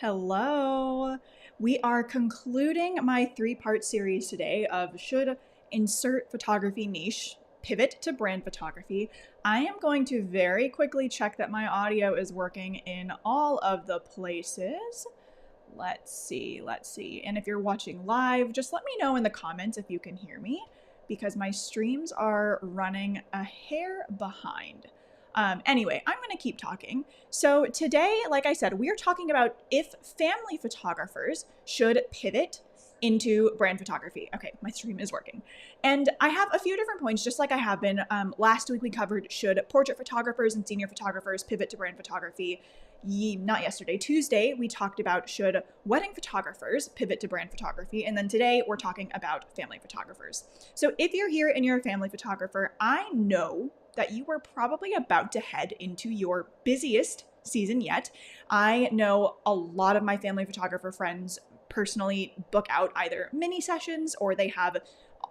Hello. We are concluding my three-part series today of should insert photography niche pivot to brand photography. I am going to very quickly check that my audio is working in all of the places. Let's see. And if you're watching live, just let me know in the comments if you can hear me because my streams are running a hair behind. Anyway, I'm going to keep talking. So today, like I said, we are talking about if family photographers should pivot into brand photography. Okay, my stream is working. And I have a few different points, just like I have been. Last week we covered should portrait photographers and senior photographers pivot to brand photography. Not yesterday, Tuesday, we talked about should wedding photographers pivot to brand photography. And then today we're talking about family photographers. So if you're here and you're a family photographer, I know that you are probably about to head into your busiest season yet. I know a lot of my family photographer friends personally book out either mini sessions or they have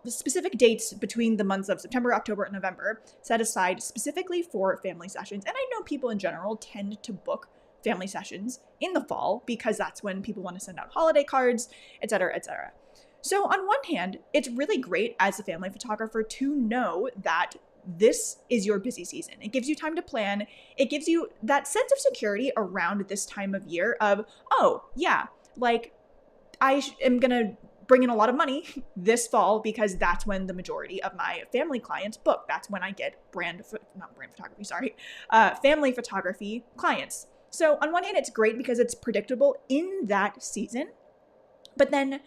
specific dates between the months of September, October, and November set aside specifically for family sessions. And I know people in general tend to book family sessions in the fall because that's when people want to send out holiday cards, etc., etc. So on one hand, it's really great as a family photographer to know that this is your busy season. It gives you time to plan. It gives you that sense of security around this time of year of, oh, yeah, like I am going to bring in a lot of money this fall because that's when the majority of my family clients book. That's when I get family photography clients. So on one hand, it's great because it's predictable in that season, but then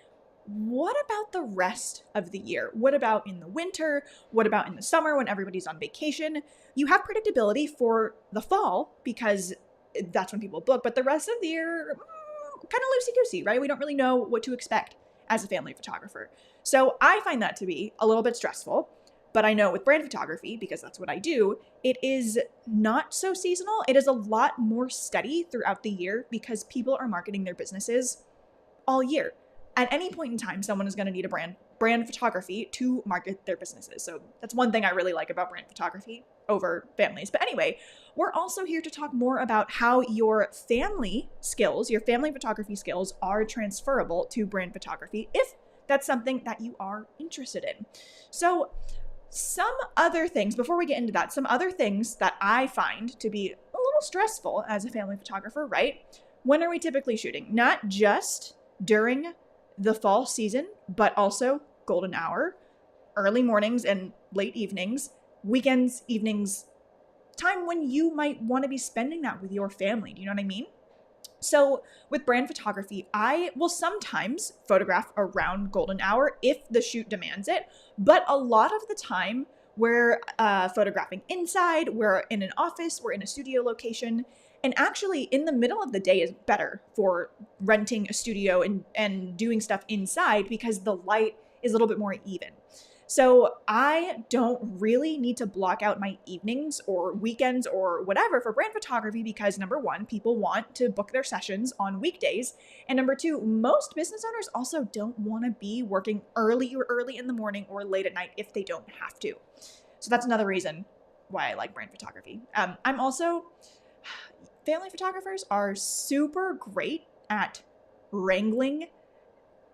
what about the rest of the year? What about in the winter? What about in the summer when everybody's on vacation? You have predictability for the fall because that's when people book, but the rest of the year, kind of loosey-goosey, right? We don't really know what to expect as a family photographer. So I find that to be a little bit stressful, but I know with brand photography, because that's what I do, it is not so seasonal. It is a lot more steady throughout the year because people are marketing their businesses all year. At any point in time, someone is going to need a brand photography to market their businesses. So that's one thing I really like about brand photography over families. But anyway, we're also here to talk more about how your family skills, your family photography skills are transferable to brand photography if that's something that you are interested in. So some other things, before we get into that, some other things that I find to be a little stressful as a family photographer, right? When are we typically shooting? Not just during the fall season, but also golden hour, early mornings and late evenings, weekends, evenings, time when you might want to be spending that with your family. Do you know what I mean? So with brand photography, I will sometimes photograph around golden hour if the shoot demands it, but a lot of the time we're photographing inside, we're in an office, we're in a studio location. And actually, in the middle of the day is better for renting a studio and doing stuff inside because the light is a little bit more even. So I don't really need to block out my evenings or weekends or whatever for brand photography because number one, people want to book their sessions on weekdays. And number two, most business owners also don't want to be working early in the morning or late at night if they don't have to. So that's another reason why I like brand photography. Family photographers are super great at wrangling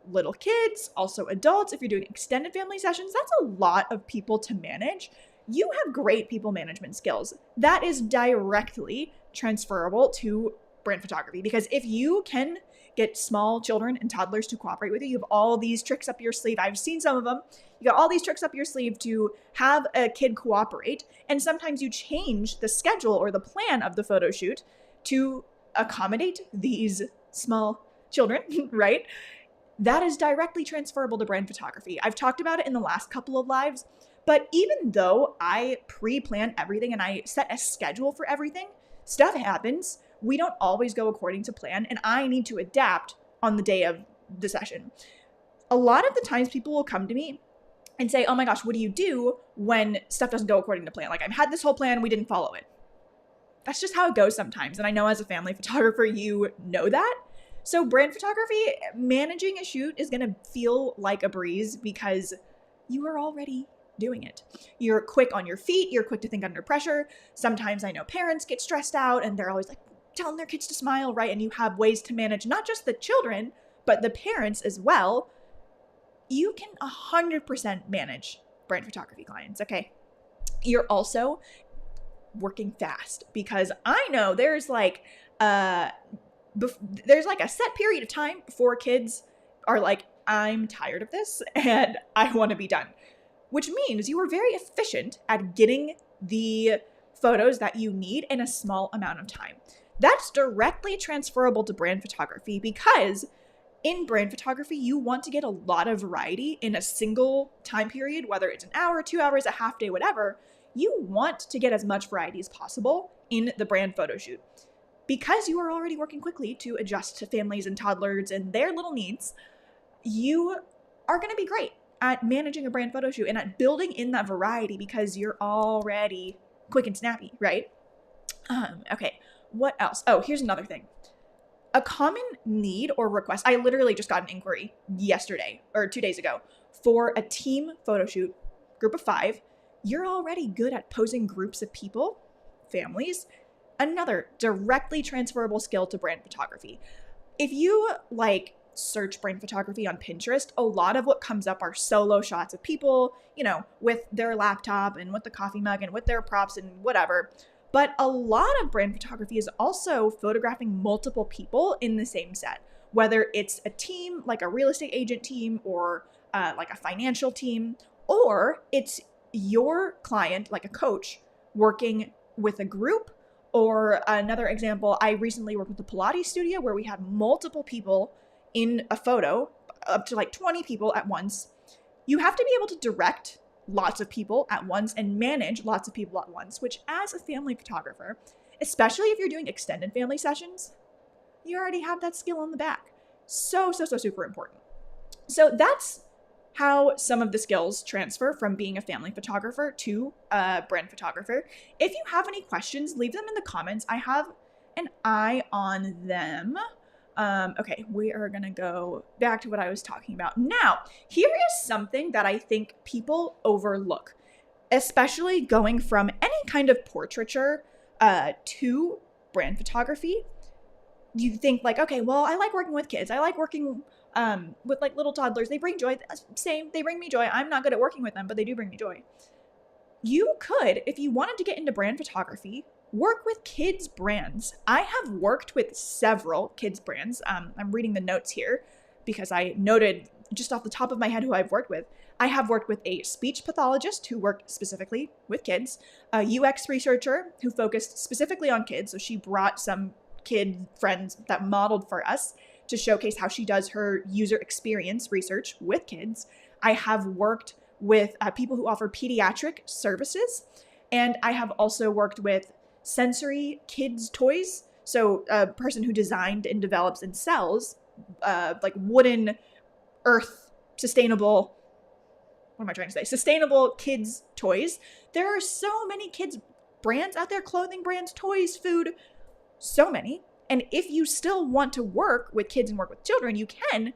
little kids, also adults. If you're doing extended family sessions, that's a lot of people to manage. You have great people management skills. That is directly transferable to brand photography because if you can get small children and toddlers to cooperate with you, you have all these tricks up your sleeve. I've seen some of them. You got all these tricks up your sleeve to have a kid cooperate. And sometimes you change the schedule or the plan of the photo shoot to accommodate these small children, right? That is directly transferable to brand photography. I've talked about it in the last couple of lives, but even though I pre-plan everything and I set a schedule for everything, stuff happens. We don't always go according to plan, and I need to adapt on the day of the session. A lot of the times people will come to me and say, oh my gosh, what do you do when stuff doesn't go according to plan? Like I've had this whole plan, we didn't follow it. That's just how it goes sometimes. And I know as a family photographer, you know that. So brand photography, managing a shoot is going to feel like a breeze because you are already doing it. You're quick on your feet. You're quick to think under pressure. Sometimes I know parents get stressed out and they're always like, telling their kids to smile, right? And you have ways to manage not just the children, but the parents as well. You can 100% manage brand photography clients, okay? You're also working fast, because I know there's like a set period of time before kids are like, I'm tired of this and I want to be done, which means you are very efficient at getting the photos that you need in a small amount of time. That's directly transferable to brand photography, because in brand photography, you want to get a lot of variety in a single time period, whether it's an hour, 2 hours, a half day, whatever. You want to get as much variety as possible in the brand photo shoot. Because you are already working quickly to adjust to families and toddlers and their little needs, you are going to be great at managing a brand photo shoot and at building in that variety, because you're already quick and snappy, right? Okay, what else? Oh, here's another thing. A common need or request, I literally just got an inquiry yesterday or 2 days ago for a team photo shoot, group of 5. You're already good at posing groups of people, families. Another directly transferable skill to brand photography. If you like search brand photography on Pinterest, a lot of what comes up are solo shots of people, with their laptop and with the coffee mug and with their props and whatever. But a lot of brand photography is also photographing multiple people in the same set, whether it's a team, like a real estate agent team, or like a financial team, or it's your client, like a coach, working with a group. Or another example, I recently worked with a Pilates studio where we had multiple people in a photo, up to like 20 people at once. You have to be able to direct lots of people at once and manage lots of people at once, which as a family photographer, especially if you're doing extended family sessions, you already have that skill on the back. So super important. So that's how some of the skills transfer from being a family photographer to a brand photographer. If you have any questions, leave them in the comments. I have an eye on them. Okay, we are going to go back to what I was talking about. Now, here is something that I think people overlook, especially going from any kind of portraiture to brand photography. You think like, okay, well, I like working with kids. I like working with like little toddlers. They bring joy. Same, they bring me joy. I'm not good at working with them, but they do bring me joy. You could, if you wanted to get into brand photography, work with kids brands. I have worked with several kids brands. I'm reading the notes here because I noted just off the top of my head who I've worked with. I have worked with a speech pathologist who worked specifically with kids, a UX researcher who focused specifically on kids. So she brought some kid friends that modeled for us to showcase how she does her user experience research with kids. I have worked with people who offer pediatric services, and I have also worked with sensory kids toys. So a person who designed and develops and sells like wooden, earth, sustainable kids toys. There are so many kids brands out there, clothing brands, toys, food, so many. And if you still want to work with kids and work with children, you can,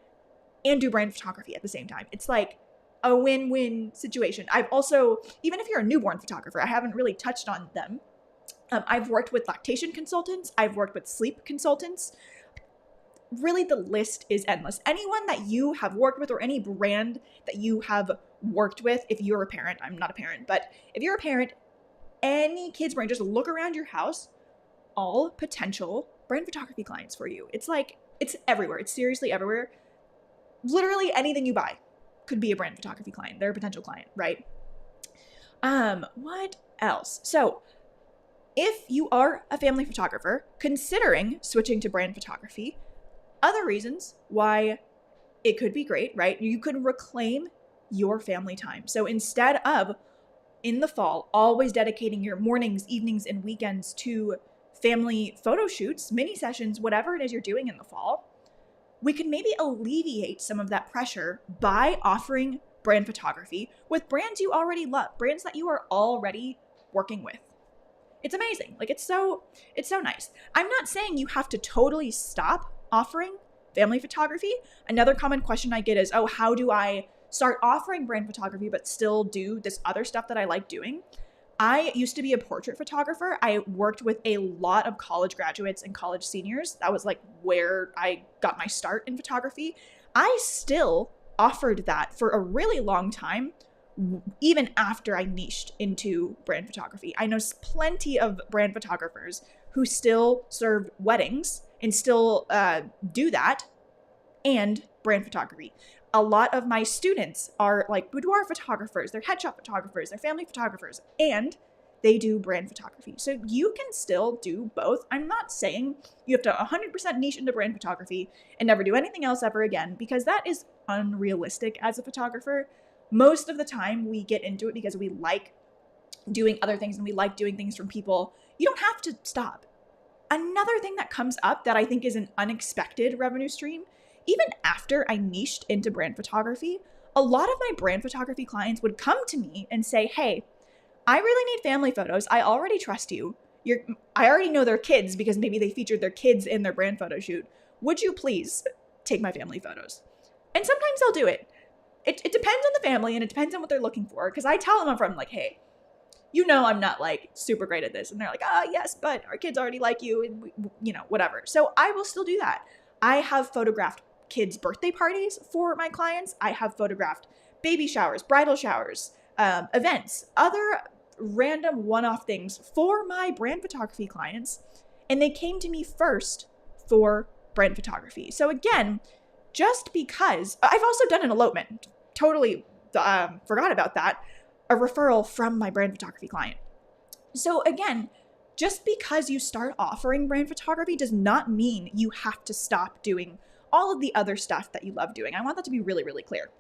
and do brand photography at the same time. It's like a win-win situation. I've also, even if you're a newborn photographer, I haven't really touched on them. I've worked with lactation consultants. I've worked with sleep consultants. Really, the list is endless. Anyone that you have worked with or any brand that you have worked with, if you're a parent, I'm not a parent, but if you're a parent, any kids brand, just look around your house, all potential brand photography clients for you. It's like, it's everywhere. It's seriously everywhere. Literally anything you buy could be a brand photography client. They're a potential client, right? What else? So if you are a family photographer considering switching to brand photography, other reasons why it could be great, right? You could reclaim your family time. So instead of in the fall, always dedicating your mornings, evenings, and weekends to family photo shoots, mini sessions, whatever it is you're doing in the fall, we can maybe alleviate some of that pressure by offering brand photography with brands you already love, brands that you are already working with. It's amazing. Like it's so nice. I'm not saying you have to totally stop offering family photography. Another common question I get is, oh, how do I start offering brand photography but still do this other stuff that I like doing? I used to be a portrait photographer. I worked with a lot of college graduates and college seniors. That was like where I got my start in photography. I still offered that for a really long time, even after I niched into brand photography. I know plenty of brand photographers who still serve weddings and still do that, and brand photography. A lot of my students are like boudoir photographers, they're headshot photographers, they're family photographers, and they do brand photography. So you can still do both. I'm not saying you have to 100% niche into brand photography and never do anything else ever again, because that is unrealistic as a photographer. Most of the time we get into it because we like doing other things and we like doing things from people. You don't have to stop. Another thing that comes up that I think is an unexpected revenue stream, even after I niched into brand photography, a lot of my brand photography clients would come to me and say, hey, I really need family photos. I already trust you. I already know their kids because maybe they featured their kids in their brand photo shoot. Would you please take my family photos? And sometimes they'll do it. It depends on the family and it depends on what they're looking for. Because I tell them upfront, like, hey, you know I'm not like super great at this. And they're like, yes, but our kids already like you and whatever. So I will still do that. I have photographed kids' birthday parties for my clients. I have photographed baby showers, bridal showers, events, other random one-off things for my brand photography clients. And they came to me first for brand photography. So again, just because I've also done an elopement, totally forgot about that, a referral from my brand photography client. So again, just because you start offering brand photography does not mean you have to stop doing all of the other stuff that you love doing. I want that to be really, really clear.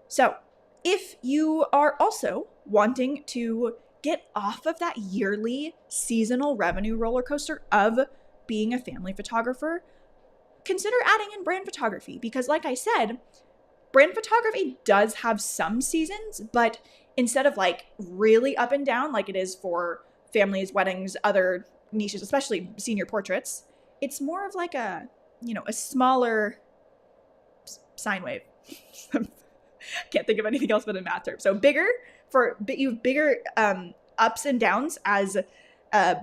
So if you are also wanting to get off of that yearly seasonal revenue roller coaster of being a family photographer, consider adding in brand photography, because like I said, brand photography does have some seasons, but instead of like really up and down like it is for families, weddings, other niches, especially senior portraits, it's more of like a smaller sine wave. Can't think of anything else but a math term. So you have bigger ups and downs as a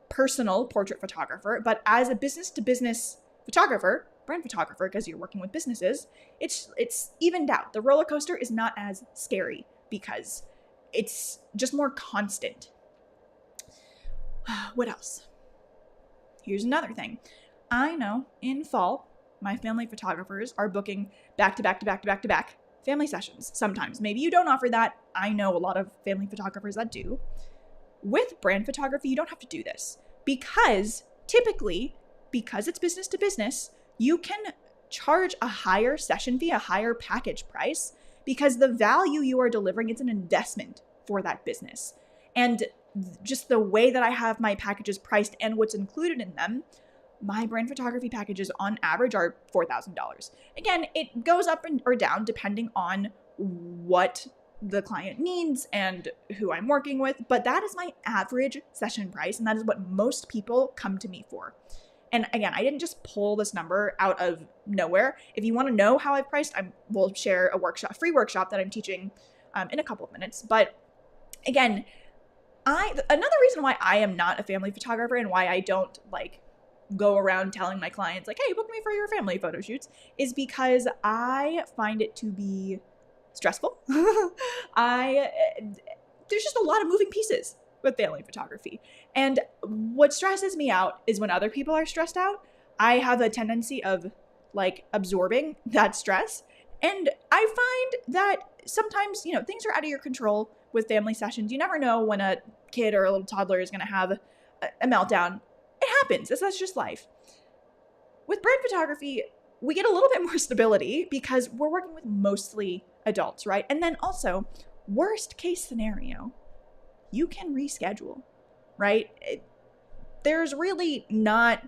personal portrait photographer, but as a business to business photographer, brand photographer, because you're working with businesses, it's evened out. The roller coaster is not as scary because it's just more constant. What else? Here's another thing. I know in fall, my family photographers are booking back to back to back to back to back family sessions. Sometimes, maybe you don't offer that. I know a lot of family photographers that do. With brand photography, you don't have to do this because typically, because it's business to business, you can charge a higher session fee, a higher package price, because the value you are delivering is an investment for that business. And just the way that I have my packages priced and what's included in them, my brand photography packages on average are $4,000. Again, it goes up or down depending on what the client needs and who I'm working with, but that is my average session price, and that is what most people come to me for. And again, I didn't just pull this number out of nowhere. If you want to know how I've priced, I will share a free workshop that I'm teaching in a couple of minutes. But again, another reason why I am not a family photographer and why I don't go around telling my clients hey, book me for your family photo shoots, is because I find it to be stressful. There's just a lot of moving pieces with family photography. And what stresses me out is when other people are stressed out, I have a tendency of absorbing that stress. And I find that sometimes, things are out of your control with family sessions. You never know when a kid or a little toddler is going to have a meltdown. It happens. That's just life. With brand photography, we get a little bit more stability because we're working with mostly adults, right? And then also, worst case scenario, you can reschedule, right? There's really not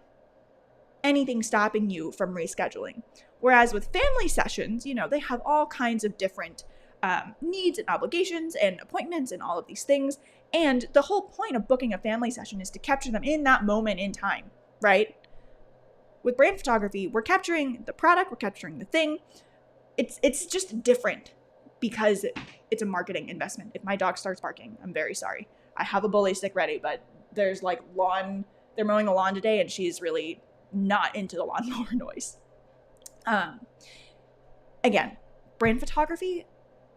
anything stopping you from rescheduling. Whereas with family sessions, they have all kinds of different needs and obligations and appointments and all of these things. And the whole point of booking a family session is to capture them in that moment in time, right? With brand photography, we're capturing the product, we're capturing the thing. It's just different. because it's a marketing investment. If my dog starts barking, I'm very sorry. I have a bully stick ready, but there's like they're mowing the lawn today and she's really not into the lawnmower noise. Again, brand photography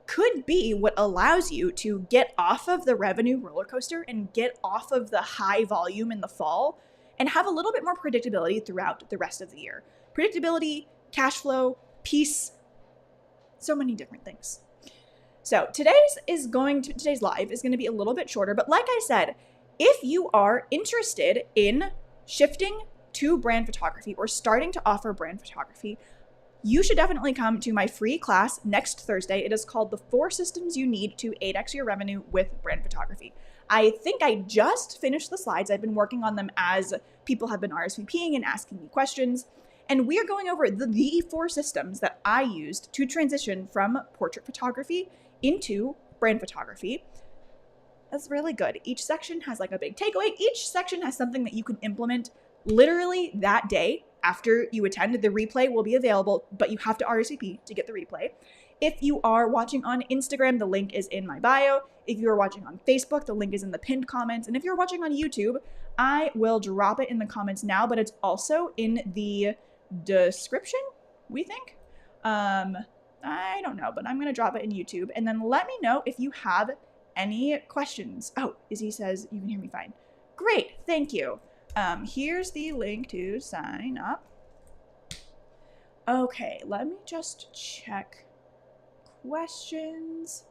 could be what allows you to get off of the revenue roller coaster and get off of the high volume in the fall and have a little bit more predictability throughout the rest of the year. Predictability, cash flow, peace, so many different things. So today's live is going to be a little bit shorter, but like I said, if you are interested in shifting to brand photography or starting to offer brand photography, you should definitely come to my free class next Thursday. It is called The 4 Systems You Need to 8x Your Revenue with Brand Photography. I think I just finished the slides. I've been working on them as people have been RSVPing and asking me questions. And we are going over the 4 systems that I used to transition from portrait photography into brand photography. That's really good. Each section has like a big takeaway. Each section has something that you can implement literally that day. After you attend, the replay will be available, but you have to RSVP to get the replay. If you are watching on Instagram, the link is in my bio. If you are watching on Facebook, the link is in the pinned comments. And if you're watching on YouTube, I will drop it in the comments now, but it's also in the description, we think. I don't know, but I'm going to drop it in YouTube. And then let me know if you have any questions. Oh, Izzy says you can hear me fine. Great, thank you. Here's the link to sign up. Okay, let me just check questions.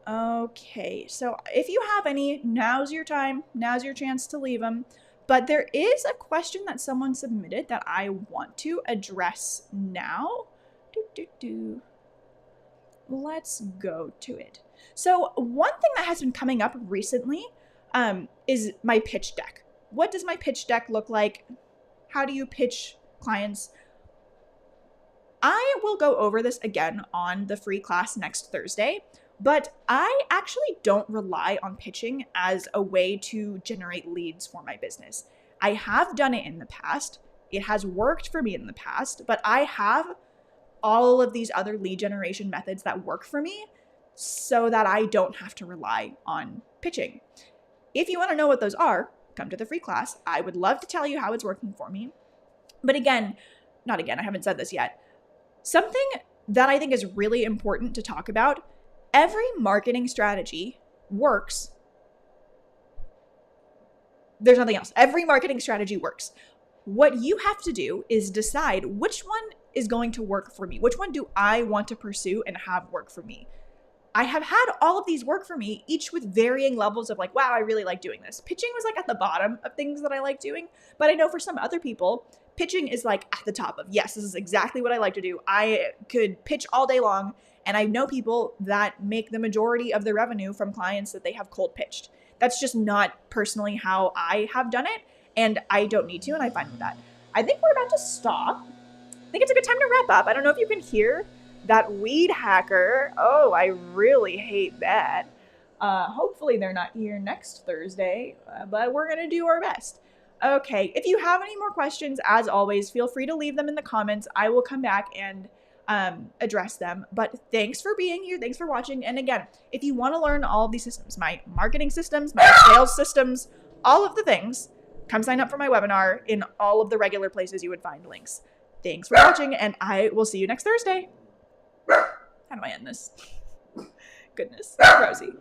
Okay, so if you have any, now's your time. Now's your chance to leave them. But there is a question that someone submitted that I want to address now. Let's go to it. So one thing that has been coming up recently is my pitch deck. What does my pitch deck look like? How do you pitch clients? I will go over this again on the free class next Thursday, but I actually don't rely on pitching as a way to generate leads for my business. I have done it in the past. It has worked for me in the past, but I have all of these other lead generation methods that work for me so that I don't have to rely on pitching. If you want to know what those are, come to the free class. I would love to tell you how it's working for me. But I haven't said this yet. Something that I think is really important to talk about, every marketing strategy works. There's nothing else. Every marketing strategy works. What you have to do is decide which one is going to work for me. Which one do I want to pursue and have work for me? I have had all of these work for me, each with varying levels of like, wow, I really like doing this. Pitching was like at the bottom of things that I like doing. But I know for some other people, pitching is like at the top of, yes, this is exactly what I like to do. I could pitch all day long. And I know people that make the majority of their revenue from clients that they have cold pitched. That's just not personally how I have done it. And I don't need to, and I'm fine with that. I think we're about to stop. I think it's a good time to wrap up. I don't know if you can hear that weed hacker. Oh, I really hate that. Hopefully they're not here next Thursday, but we're going to do our best. Okay, if you have any more questions, as always, feel free to leave them in the comments. I will come back and address them. But thanks for being here. Thanks for watching. And again, if you want to learn all of these systems, my marketing systems, my sales systems, all of the things, come sign up for my webinar in all of the regular places you would find links. Thanks for watching, and I will see you next Thursday. How do I end this? Goodness, Rosie.